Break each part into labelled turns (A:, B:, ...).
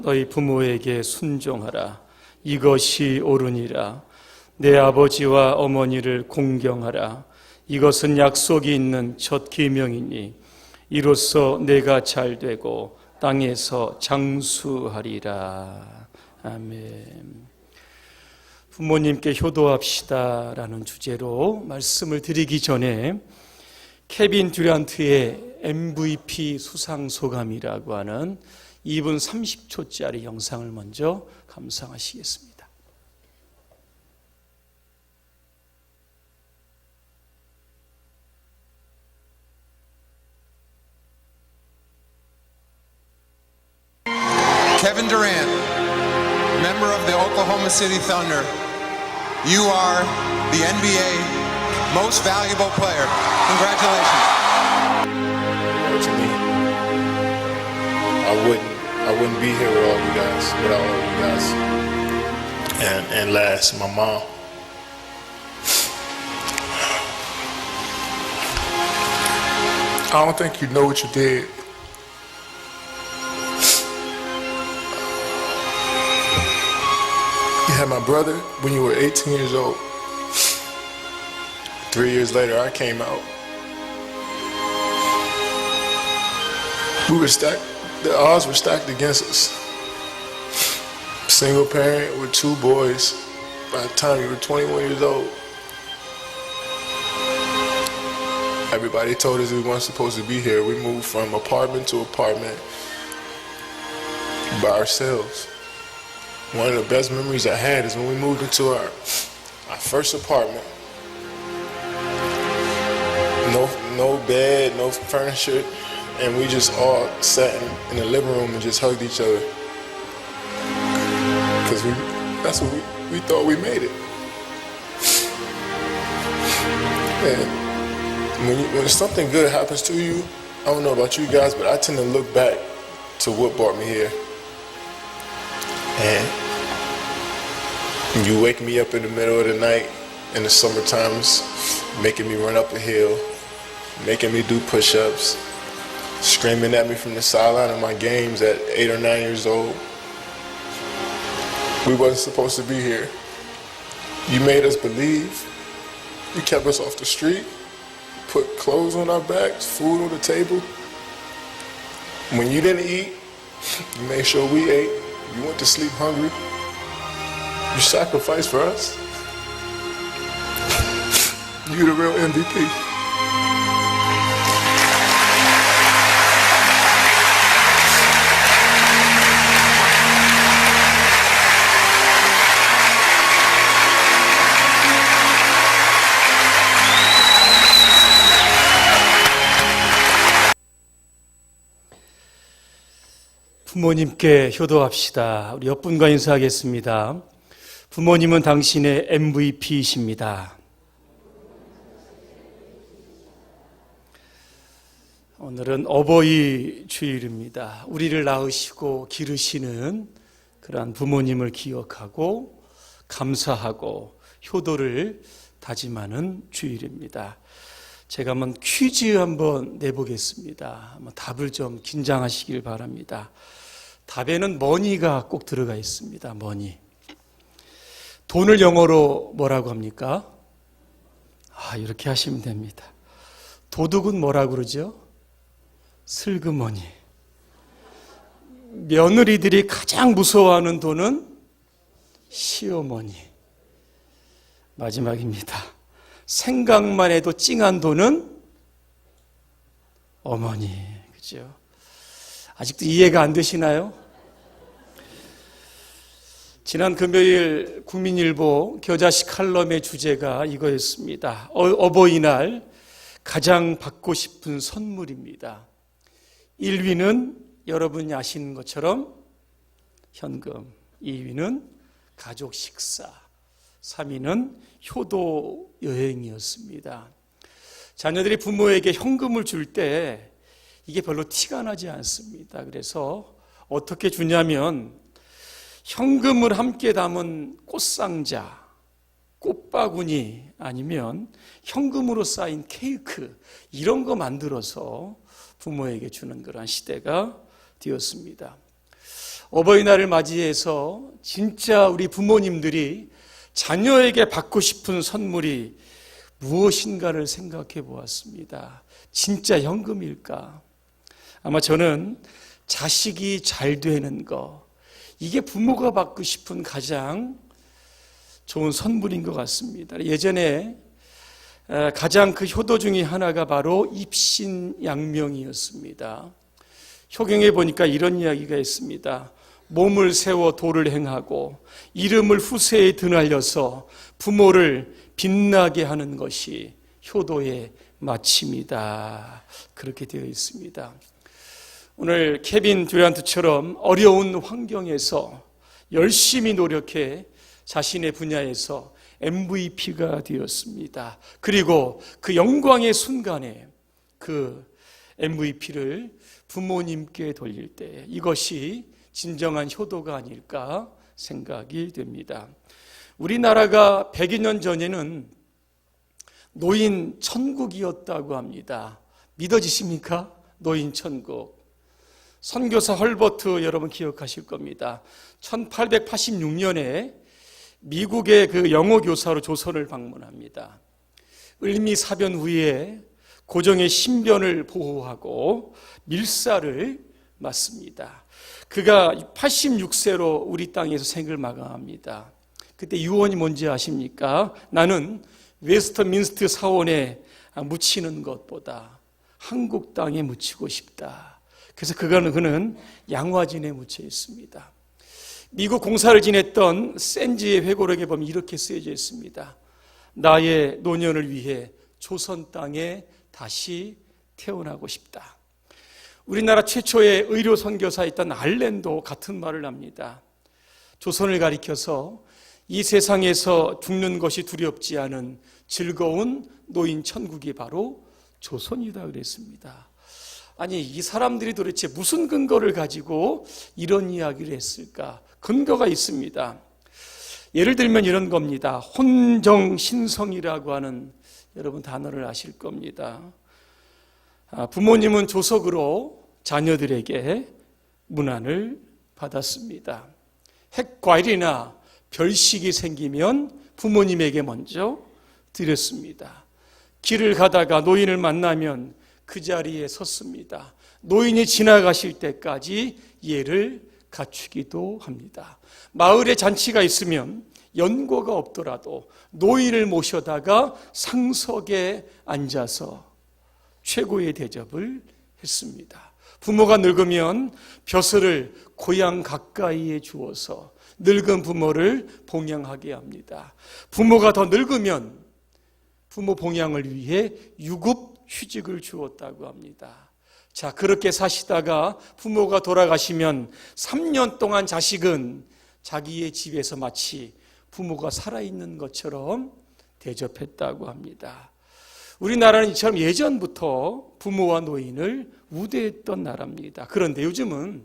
A: 너희 부모에게 순종하라. 이것이 옳으니라. 내 아버지와 어머니를 공경하라. 이것은 약속이 있는 첫 계명이니 이로써 내가 잘되고 땅에서 장수하리라. 아멘. 부모님께 효도합시다라는 주제로 말씀을 드리기 전에 케빈 듀란트의 MVP 수상 소감이라고 하는 2분 30초짜리 영상을 먼저 감상하시겠습니다.
B: Kevin Durant, member of the Oklahoma City Thunder, you are the NBA most valuable player. Congratulations.
C: To me, I wouldn't be here with all you guys, without all you guys. And last, my mom. I don't think you know what you did. You had my brother when you were 18 years old. 3 years later, I came out. We were stacked, the odds were stacked against us. Single parent with 2 boys by the time you were 21 years old. Everybody told us we weren't supposed to be here. We moved from apartment to apartment by ourselves. One of the best memories I had is when we moved into our first apartment. No bed, no furniture, and we just all sat in the living room and just hugged each other. Because that's what we thought we made it. And when something good happens to you, I don't know about you guys, but I tend to look back to what brought me here. And you wake me up in the middle of the night in the summer times, making me run up a hill, making me do push-ups, screaming at me from the sideline of my games at 8 or 9 years old. We wasn't supposed to be here. You made us believe. You kept us off the street, put clothes on our backs, food on the table. When you didn't eat, you made sure we ate. You went to sleep hungry. You sacrificed for us. You the real MVP.
A: 부모님께 효도합시다. 우리 옆분과 인사하겠습니다. 부모님은 당신의 MVP이십니다. 오늘은 어버이 주일입니다. 우리를 낳으시고 기르시는 그러한 부모님을 기억하고 감사하고 효도를 다짐하는 주일입니다. 제가 한번 퀴즈 한번 내보겠습니다. 한번 답을 좀 긴장하시길 바랍니다. 답에는 머니가 꼭 들어가 있습니다. 머니. 돈을 영어로 뭐라고 합니까? 이렇게 하시면 됩니다. 도둑은 뭐라고 그러죠? 슬그머니. 며느리들이 가장 무서워하는 돈은 시어머니. 마지막입니다. 생각만 해도 찡한 돈은 어머니. 그죠? 아직도 이해가 안 되시나요? 지난 금요일 국민일보 겨자씨 칼럼의 주제가 이거였습니다. 어버이날 가장 받고 싶은 선물입니다. 1위는 여러분이 아시는 것처럼 현금, 2위는 가족 식사, 3위는 효도 여행이었습니다. 자녀들이 부모에게 현금을 줄 때 이게 별로 티가 나지 않습니다. 그래서 어떻게 주냐면 현금을 함께 담은 꽃상자, 꽃바구니 아니면 현금으로 쌓인 케이크 이런 거 만들어서 부모에게 주는 그런 시대가 되었습니다. 어버이날을 맞이해서 진짜 우리 부모님들이 자녀에게 받고 싶은 선물이 무엇인가를 생각해 보았습니다. 진짜 현금일까? 아마 저는 자식이 잘 되는 거, 이게 부모가 받고 싶은 가장 좋은 선물인 것 같습니다. 예전에 가장 그 효도 중에 하나가 바로 입신양명이었습니다. 효경에 보니까 이런 이야기가 있습니다. 몸을 세워 도를 행하고 이름을 후세에 드날려서 부모를 빛나게 하는 것이 효도의 마침이다. 그렇게 되어 있습니다. 오늘 케빈 듀란트처럼 어려운 환경에서 열심히 노력해 자신의 분야에서 MVP가 되었습니다. 그리고 그 영광의 순간에 그 MVP를 부모님께 돌릴 때 이것이 진정한 효도가 아닐까 생각이 됩니다. 우리나라가 100여 년 전에는 노인 천국이었다고 합니다. 믿어지십니까? 노인 천국. 선교사 헐버트 여러분 기억하실 겁니다. 1886년에 미국의 그 영어 교사로 조선을 방문합니다. 을미사변 후에 고종의 신변을 보호하고 밀사를 맞습니다. 그가 86세로 우리 땅에서 생을 마감합니다. 그때 유언이 뭔지 아십니까? 나는 웨스트민스터 사원에 묻히는 것보다 한국 땅에 묻히고 싶다. 그래서 그는 양화진에 묻혀 있습니다. 미국 공사를 지냈던 샌지의 회고록에 보면 이렇게 쓰여져 있습니다. 나의 노년을 위해 조선 땅에 다시 태어나고 싶다. 우리나라 최초의 의료 선교사였던 알렌도 같은 말을 합니다. 조선을 가리켜서 이 세상에서 죽는 것이 두렵지 않은 즐거운 노인 천국이 바로 조선이다 그랬습니다. 아니, 이 사람들이 도대체 무슨 근거를 가지고 이런 이야기를 했을까? 근거가 있습니다. 예를 들면 이런 겁니다. 혼정신성이라고 하는 여러분 단어를 아실 겁니다. 부모님은 조석으로 자녀들에게 문안을 받았습니다. 핵과일이나 별식이 생기면 부모님에게 먼저 드렸습니다. 길을 가다가 노인을 만나면 그 자리에 섰습니다. 노인이 지나가실 때까지 예를 갖추기도 합니다. 마을에 잔치가 있으면 연고가 없더라도 노인을 모셔다가 상석에 앉아서 최고의 대접을 했습니다. 부모가 늙으면 벼슬을 고향 가까이에 주어서 늙은 부모를 봉양하게 합니다. 부모가 더 늙으면 부모 봉양을 위해 유급 휴직을 주었다고 합니다. 자, 그렇게 사시다가 부모가 돌아가시면 3년 동안 자식은 자기의 집에서 마치 부모가 살아있는 것처럼 대접했다고 합니다. 우리나라는 이처럼 예전부터 부모와 노인을 우대했던 나라입니다. 그런데 요즘은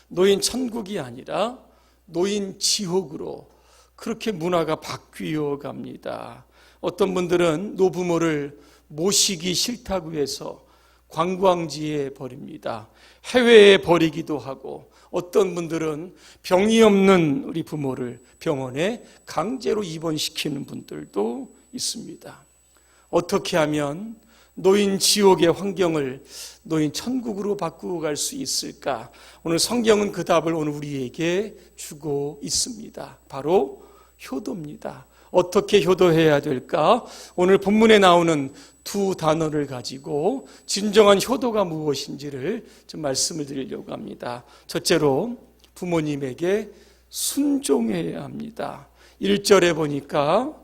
A: 노인 천국이 아니라 노인 지옥으로 그렇게 문화가 바뀌어 갑니다. 어떤 분들은 노부모를 모시기 싫다고 해서 관광지에 버립니다. 해외에 버리기도 하고 어떤 분들은 병이 없는 우리 부모를 병원에 강제로 입원시키는 분들도 있습니다. 어떻게 하면 노인 지옥의 환경을 노인 천국으로 바꾸어 갈 수 있을까? 오늘 성경은 그 답을 오늘 우리에게 주고 있습니다. 바로 효도입니다. 어떻게 효도해야 될까? 오늘 본문에 나오는 두 단어를 가지고 진정한 효도가 무엇인지를 좀 말씀을 드리려고 합니다. 첫째로 부모님에게 순종해야 합니다. 1절에 보니까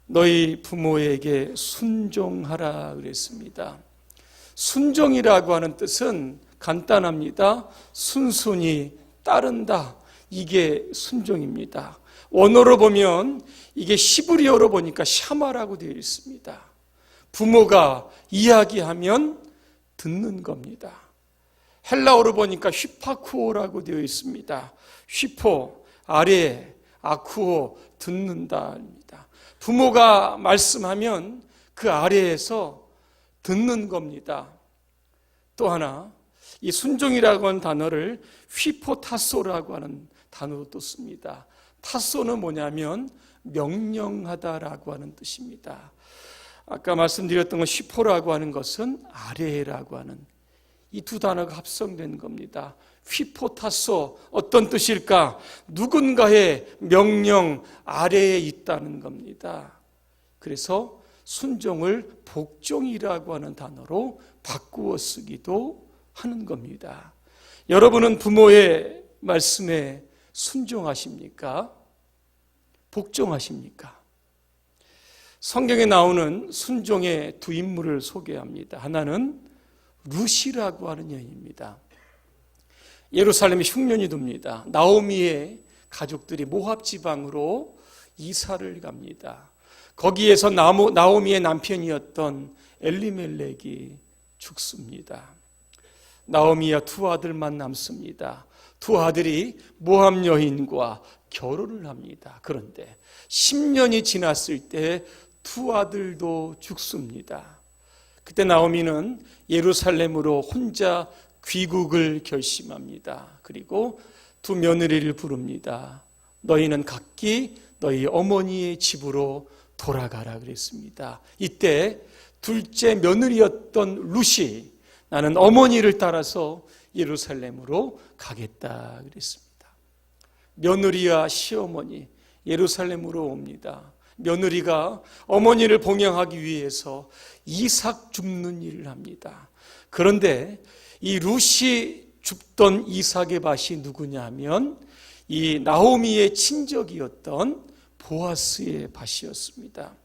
A: 너희 부모에게 순종하라 그랬습니다. 순종이라고 하는 뜻은 간단합니다. 순순히 따른다. 이게 순종입니다. 원어로 보면 이게 히브리어로 보니까 샤마라고 되어 있습니다. 부모가 이야기하면 듣는 겁니다. 헬라어로 보니까 휘파쿠오라고 되어 있습니다. 휘포, 아래, 아쿠오, 듣는다입니다. 부모가 말씀하면 그 아래에서 듣는 겁니다. 또 하나, 이 순종이라고 하는 단어를 휘포타소라고 하는 단어로 또 씁니다. 타소는 뭐냐면 명령하다라고 하는 뜻입니다. 아까 말씀드렸던 건 휘포라고 하는 것은 아래라고 하는 이 두 단어가 합성된 겁니다. 휘포타소, 어떤 뜻일까? 누군가의 명령 아래에 있다는 겁니다. 그래서 순종을 복종이라고 하는 단어로 바꾸어 쓰기도 하는 겁니다. 여러분은 부모의 말씀에 순종하십니까? 복종하십니까? 성경에 나오는 순종의 두 인물을 소개합니다. 하나는 룻이라고 하는 여인입니다. 예루살렘에 흉년이 돕니다. 나오미의 가족들이 모압 지방으로 이사를 갑니다. 거기에서 나오미의 남편이었던 엘리멜렉이 죽습니다. 나오미와 두 아들만 남습니다. 두 아들이 모압 여인과 결혼을 합니다. 그런데 10년이 지났을 때 두 아들도 죽습니다. 그때 나오미는 예루살렘으로 혼자 귀국을 결심합니다. 그리고 두 며느리를 부릅니다. 너희는 각기 너희 어머니의 집으로 돌아가라 그랬습니다. 이때 둘째 며느리였던 룻이 나는 어머니를 따라서 예루살렘으로 가겠다 그랬습니다. 며느리와 시어머니 예루살렘으로 옵니다. 며느리가 어머니를 봉양하기 위해서 이삭 줍는 일을 합니다. 그런데 이 룻이 줍던 이삭의 밭이 누구냐 하면 이 나오미의 친족이었던 보아스의 밭이었습니다.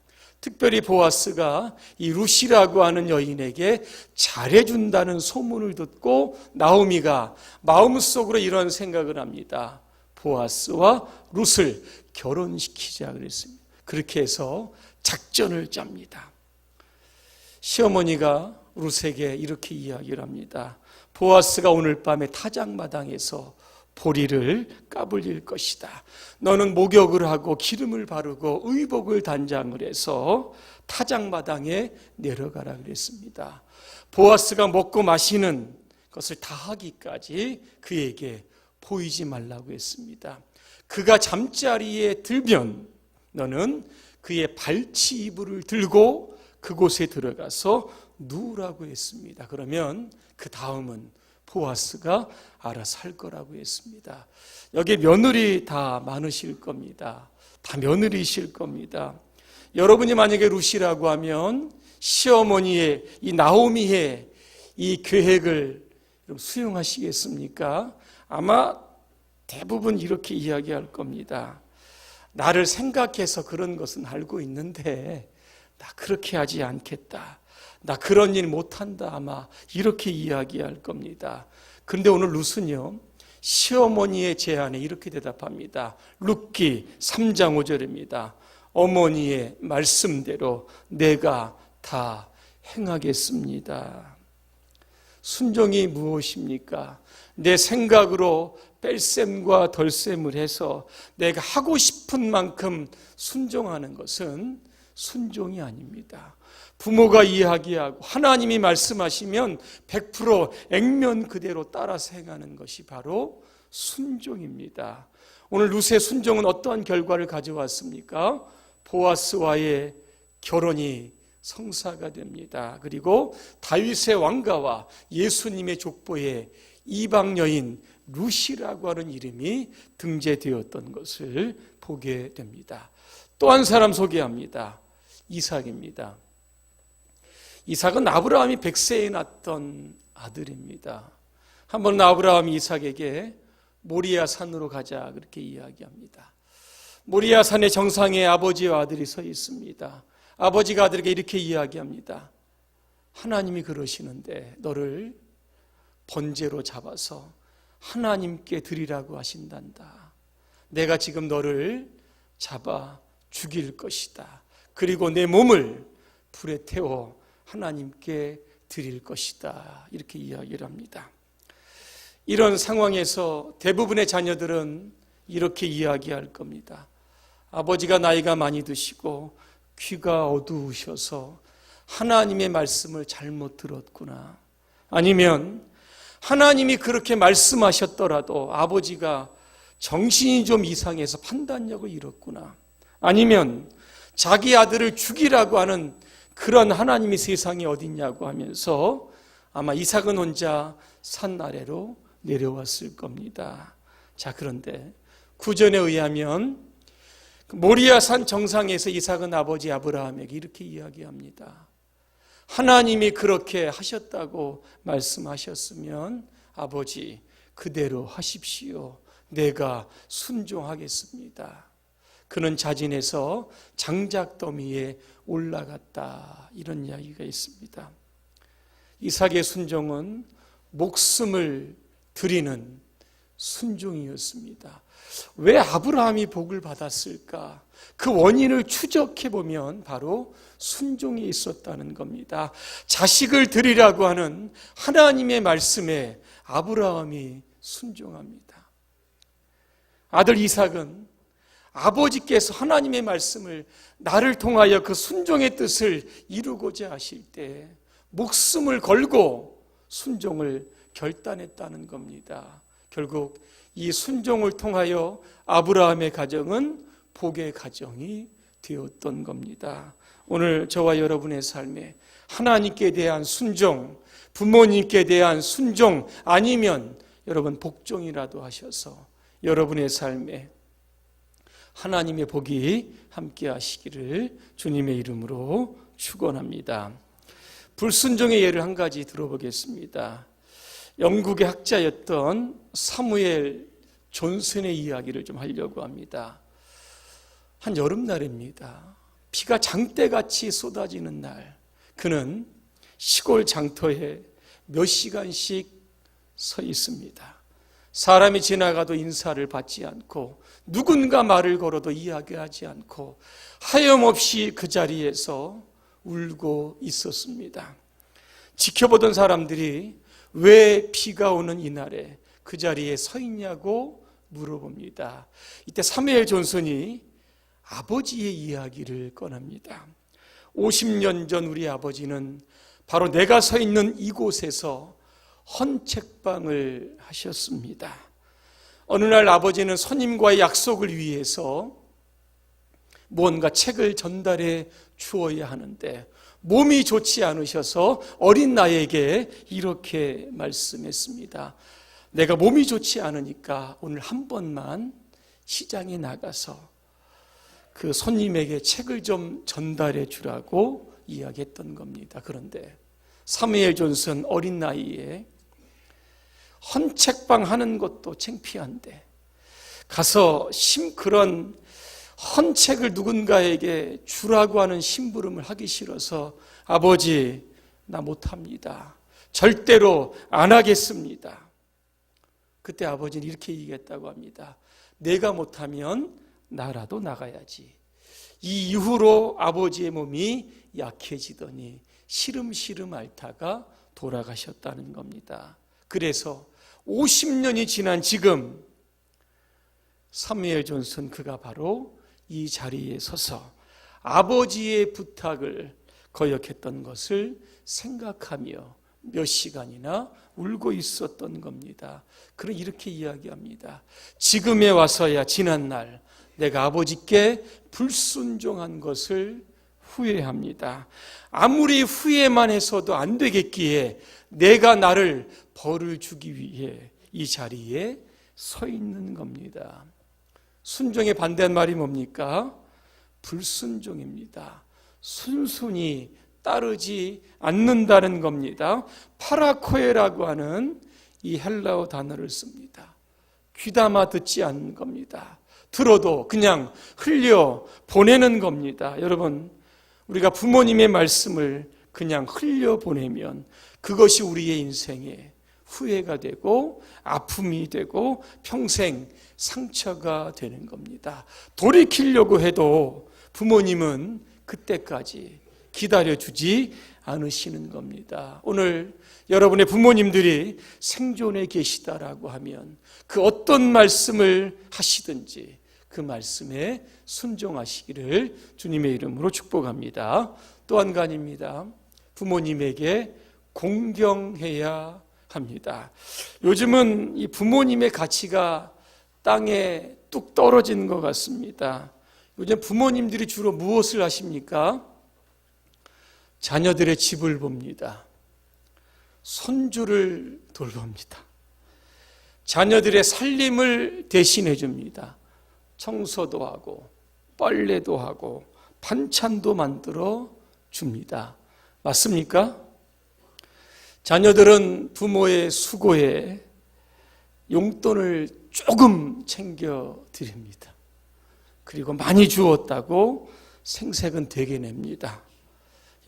A: 특별히 보아스가 이 룻이라고 하는 여인에게 잘해준다는 소문을 듣고 나오미가 마음속으로 이런 생각을 합니다. 보아스와 룻을 결혼시키자 그랬습니다. 그렇게 해서 작전을 짭니다. 시어머니가 룻에게 이렇게 이야기를 합니다. 보아스가 오늘 밤에 타작마당에서 보리를 까불릴 것이다. 너는 목욕을 하고 기름을 바르고 의복을 단장을 해서 타작마당에 내려가라 그랬습니다. 보아스가 먹고 마시는 것을 다 하기까지 그에게 보이지 말라고 했습니다. 그가 잠자리에 들면 너는 그의 발치 이불을 들고 그곳에 들어가서 누우라고 했습니다. 그러면 그 다음은 보아스가 알아서 할 거라고 했습니다. 여기 며느리 다 많으실 겁니다. 다 며느리실 겁니다. 여러분이 만약에 룻이라고 하면 시어머니의 이 나오미의 이 계획을 수용하시겠습니까? 아마 대부분 이렇게 이야기할 겁니다. 나를 생각해서 그런 것은 알고 있는데 나 그렇게 하지 않겠다. 나 그런 일 못한다. 아마 이렇게 이야기할 겁니다. 그런데 오늘 룻은요, 시어머니의 제안에 이렇게 대답합니다. 룻기 3장 5절입니다. 어머니의 말씀대로 내가 다 행하겠습니다. 순종이 무엇입니까? 내 생각으로 뺄셈과 덜셈을 해서 내가 하고 싶은 만큼 순종하는 것은 순종이 아닙니다. 부모가 이야기하고 하나님이 말씀하시면 100% 액면 그대로 따라서 행하는 것이 바로 순종입니다. 오늘 룻의 순종은 어떠한 결과를 가져왔습니까? 보아스와의 결혼이 성사가 됩니다. 그리고 다윗의 왕가와 예수님의 족보에 이방 여인 룻이라고 하는 이름이 등재되었던 것을 보게 됩니다. 또 한 사람 소개합니다. 이삭입니다. 이삭은 아브라함이 100세에 낳았던 아들입니다. 한번 아브라함이 이삭에게 모리아 산으로 가자 그렇게 이야기합니다. 모리아 산의 정상에 아버지와 아들이 서 있습니다. 아버지가 아들에게 이렇게 이야기합니다. 하나님이 그러시는데 너를 번제로 잡아서 하나님께 드리라고 하신단다. 내가 지금 너를 잡아 죽일 것이다. 그리고 내 몸을 불에 태워 하나님께 드릴 것이다. 이렇게 이야기를 합니다. 이런 상황에서 대부분의 자녀들은 이렇게 이야기할 겁니다. 아버지가 나이가 많이 드시고 귀가 어두우셔서 하나님의 말씀을 잘못 들었구나. 아니면 하나님이 그렇게 말씀하셨더라도 아버지가 정신이 좀 이상해서 판단력을 잃었구나, 아니면 자기 아들을 죽이라고 하는 그런 하나님이 세상에 어딨냐고 하면서 아마 이삭은 혼자 산 아래로 내려왔을 겁니다. 자, 그런데 구전에 의하면 모리아 산 정상에서 이삭은 아버지 아브라함에게 이렇게 이야기합니다. 하나님이 그렇게 하셨다고 말씀하셨으면 아버지 그대로 하십시오. 내가 순종하겠습니다. 그는 자진해서 장작더미에 올라갔다, 이런 이야기가 있습니다. 이삭의 순종은 목숨을 드리는 순종이었습니다. 왜 아브라함이 복을 받았을까? 그 원인을 추적해 보면 바로 순종이 있었다는 겁니다. 자식을 드리라고 하는 하나님의 말씀에 아브라함이 순종합니다. 아들 이삭은 아버지께서 하나님의 말씀을 나를 통하여 그 순종의 뜻을 이루고자 하실 때 목숨을 걸고 순종을 결단했다는 겁니다. 결국 이 순종을 통하여 아브라함의 가정은 복의 가정이 되었던 겁니다. 오늘 저와 여러분의 삶에 하나님께 대한 순종, 부모님께 대한 순종, 아니면 여러분 복종이라도 하셔서 여러분의 삶에 하나님의 복이 함께 하시기를 주님의 이름으로 축원합니다. 불순종의 예를 한 가지 들어보겠습니다. 영국의 학자였던 사무엘 존슨의 이야기를 좀 하려고 합니다. 한 여름날입니다. 비가 장대같이 쏟아지는 날, 그는 시골 장터에 몇 시간씩 서 있습니다. 사람이 지나가도 인사를 받지 않고 누군가 말을 걸어도 이야기하지 않고 하염없이 그 자리에서 울고 있었습니다. 지켜보던 사람들이 왜 비가 오는 이날에 그 자리에 서 있냐고 물어봅니다. 이때 사무엘 존슨이 아버지의 이야기를 꺼냅니다. 50년 전 우리 아버지는 바로 내가 서 있는 이곳에서 헌책방을 하셨습니다. 어느 날 아버지는 손님과의 약속을 위해서 무언가 책을 전달해 주어야 하는데 몸이 좋지 않으셔서 어린 나이에게 이렇게 말씀했습니다. 내가 몸이 좋지 않으니까 오늘 한 번만 시장에 나가서 그 손님에게 책을 좀 전달해 주라고 이야기했던 겁니다. 그런데 사무엘 존슨 어린 나이에 헌책방 하는 것도 창피한데 가서 그런 헌책을 누군가에게 주라고 하는 심부름을 하기 싫어서 아버지 나 못합니다. 절대로 안 하겠습니다. 그때 아버지는 이렇게 얘기했다고 합니다. 내가 못하면 나라도 나가야지. 이 이후로 아버지의 몸이 약해지더니 시름시름 앓다가 돌아가셨다는 겁니다. 그래서 50년이 지난 지금 사무엘 존슨 그가 바로 이 자리에 서서 아버지의 부탁을 거역했던 것을 생각하며 몇 시간이나 울고 있었던 겁니다. 그럼 이렇게 이야기합니다. 지금에 와서야 지난날 내가 아버지께 불순종한 것을 후회합니다. 아무리 후회만 해서도 안 되겠기에 내가 나를 벌을 주기 위해 이 자리에 서 있는 겁니다. 순종의 반대말이 뭡니까? 불순종입니다. 순순히 따르지 않는다는 겁니다. 파라코에라고 하는 이 헬라어 단어를 씁니다. 귀담아 듣지 않는 겁니다. 들어도 그냥 흘려 보내는 겁니다. 여러분, 우리가 부모님의 말씀을 그냥 흘려 보내면 그것이 우리의 인생에 후회가 되고 아픔이 되고 평생 상처가 되는 겁니다. 돌이키려고 해도 부모님은 그때까지 기다려주지 않으시는 겁니다. 오늘 여러분의 부모님들이 생존에 계시다라고 하면 그 어떤 말씀을 하시든지 그 말씀에 순종하시기를 주님의 이름으로 축복합니다. 또 한 가지입니다. 부모님에게 공경해야 합니다. 요즘은 이 부모님의 가치가 땅에 뚝 떨어지는 것 같습니다. 요즘 부모님들이 주로 무엇을 하십니까? 자녀들의 집을 봅니다. 손주를 돌봅니다. 자녀들의 살림을 대신해 줍니다. 청소도 하고 빨래도 하고 반찬도 만들어 줍니다. 맞습니까? 자녀들은 부모의 수고에 용돈을 조금 챙겨 드립니다. 그리고 많이 주었다고 생색은 되게 냅니다.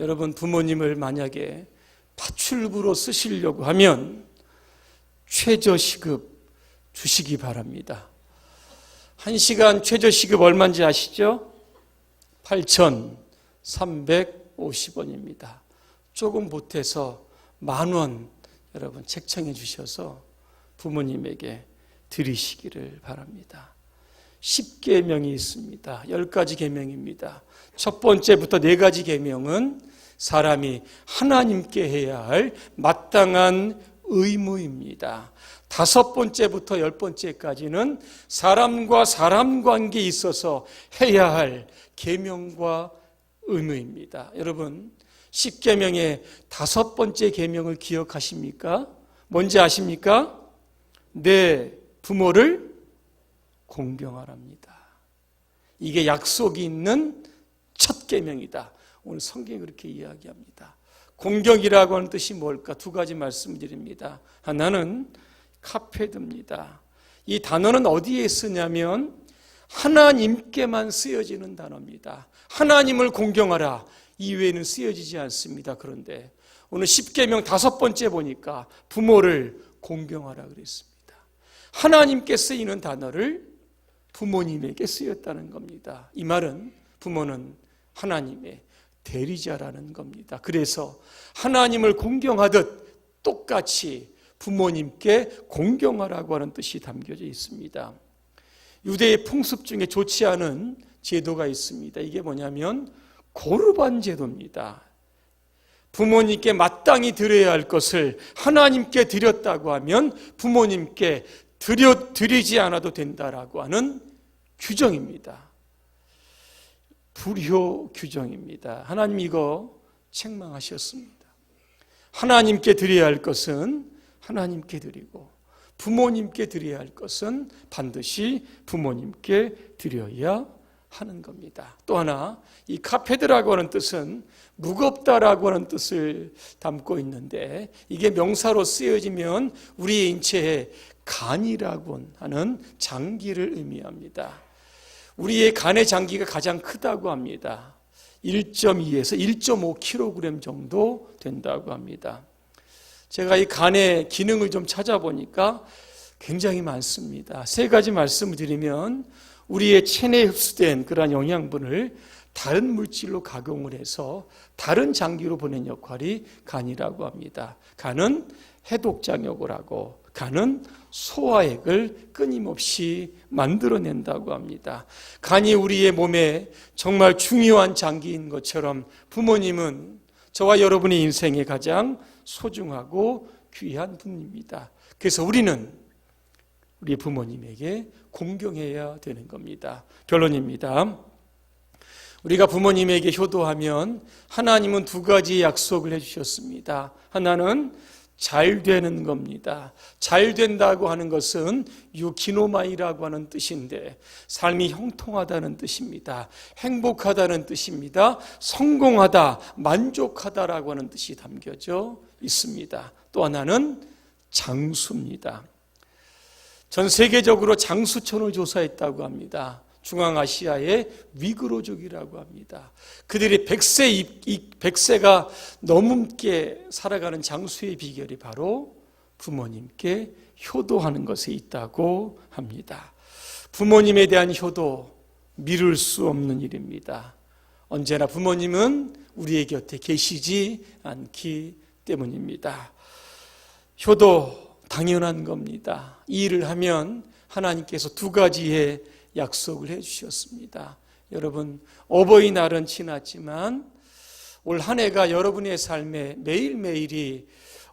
A: 여러분, 부모님을 만약에 파출부로 쓰시려고 하면 최저시급 주시기 바랍니다. 1시간 최저시급 얼마인지 아시죠? 8,350원입니다. 조금 보태서 10,000원 여러분 책정해 주셔서 부모님에게 드리시기를 바랍니다. 10계명이 있습니다. 10가지 계명입니다. 첫 번째부터 4가지 계명은 사람이 하나님께 해야 할 마땅한 의무입니다. 5번째부터 10번째까지는 사람과 사람 관계에 있어서 해야 할 계명과 의무입니다. 여러분, 10계명의 5번째 계명을 기억하십니까? 뭔지 아십니까? 내 부모를 공경하랍니다. 이게 약속이 있는 첫 계명이다. 오늘 성경이 그렇게 이야기합니다. 공경이라고 하는 뜻이 뭘까? 2가지 말씀드립니다. 하나는 카페드입니다. 이 단어는 어디에 쓰냐면 하나님께만 쓰여지는 단어입니다. 하나님을 공경하라. 이외에는 쓰여지지 않습니다. 그런데 오늘 10계명 5번째 보니까 부모를 공경하라 그랬습니다. 하나님께 쓰이는 단어를 부모님에게 쓰였다는 겁니다. 이 말은 부모는 하나님의 대리자라는 겁니다. 그래서 하나님을 공경하듯 똑같이 부모님께 공경하라고 하는 뜻이 담겨져 있습니다. 유대의 풍습 중에 좋지 않은 제도가 있습니다. 이게 뭐냐면 고르반 제도입니다. 부모님께 마땅히 드려야 할 것을 하나님께 드렸다고 하면 부모님께 드리지 않아도 된다라고 하는 규정입니다. 불효 규정입니다. 하나님 이거 책망하셨습니다. 하나님께 드려야 할 것은 하나님께 드리고 부모님께 드려야 할 것은 반드시 부모님께 드려야 하는 겁니다. 또 하나, 이 카페드라고 하는 뜻은 무겁다라고 하는 뜻을 담고 있는데 이게 명사로 쓰여지면 우리의 인체에 간이라고 하는 장기를 의미합니다. 우리의 간의 장기가 가장 크다고 합니다. 1.2에서 1.5kg 정도 된다고 합니다. 제가 이 간의 기능을 좀 찾아보니까 굉장히 많습니다. 3가지 말씀을 드리면 우리의 체내에 흡수된 그러한 영양분을 다른 물질로 가공을 해서 다른 장기로 보낸 역할이 간이라고 합니다. 간은 해독장역을 하고 간은 소화액을 끊임없이 만들어낸다고 합니다. 간이 우리의 몸에 정말 중요한 장기인 것처럼 부모님은 저와 여러분의 인생에 가장 소중하고 귀한 분입니다. 그래서 우리는 우리 부모님에게 공경해야 되는 겁니다. 결론입니다. 우리가 부모님에게 효도하면 하나님은 2가지 약속을 해주셨습니다. 하나는 잘 되는 겁니다. 잘 된다고 하는 것은 유키노마이라고 하는 뜻인데 삶이 형통하다는 뜻입니다. 행복하다는 뜻입니다. 성공하다, 만족하다라고 하는 뜻이 담겨져 있습니다. 또 하나는 장수입니다. 전 세계적으로 장수촌을 조사했다고 합니다. 중앙아시아의 위그로족이라고 합니다. 그들이 100세가 넘게 살아가는 장수의 비결이 바로 부모님께 효도하는 것에 있다고 합니다. 부모님에 대한 효도, 미룰 수 없는 일입니다. 언제나 부모님은 우리의 곁에 계시지 않기 때문입니다. 효도 당연한 겁니다. 이 일을 하면 하나님께서 2가지의 약속을 해주셨습니다. 여러분, 어버이날은 지났지만 올 한 해가 여러분의 삶에 매일매일이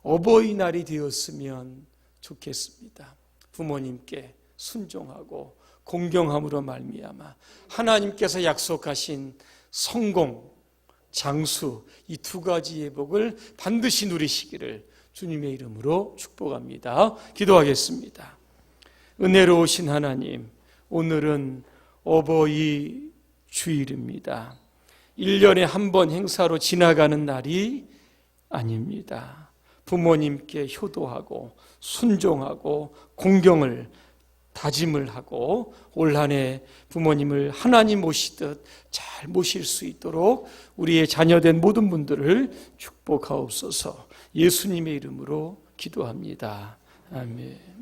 A: 어버이날이 되었으면 좋겠습니다. 부모님께 순종하고 공경함으로 말미암아 하나님께서 약속하신 성공, 장수 이 두 가지의 복을 반드시 누리시기를 주님의 이름으로 축복합니다. 기도하겠습니다. 은혜로우신 하나님, 오늘은 어버이 주일입니다. 1년에 한 번 행사로 지나가는 날이 아닙니다. 부모님께 효도하고 순종하고 공경을 다짐을 하고 올 한 해 부모님을 하나님 모시듯 잘 모실 수 있도록 우리의 자녀된 모든 분들을 축복하옵소서. 예수님의 이름으로 기도합니다. 아멘.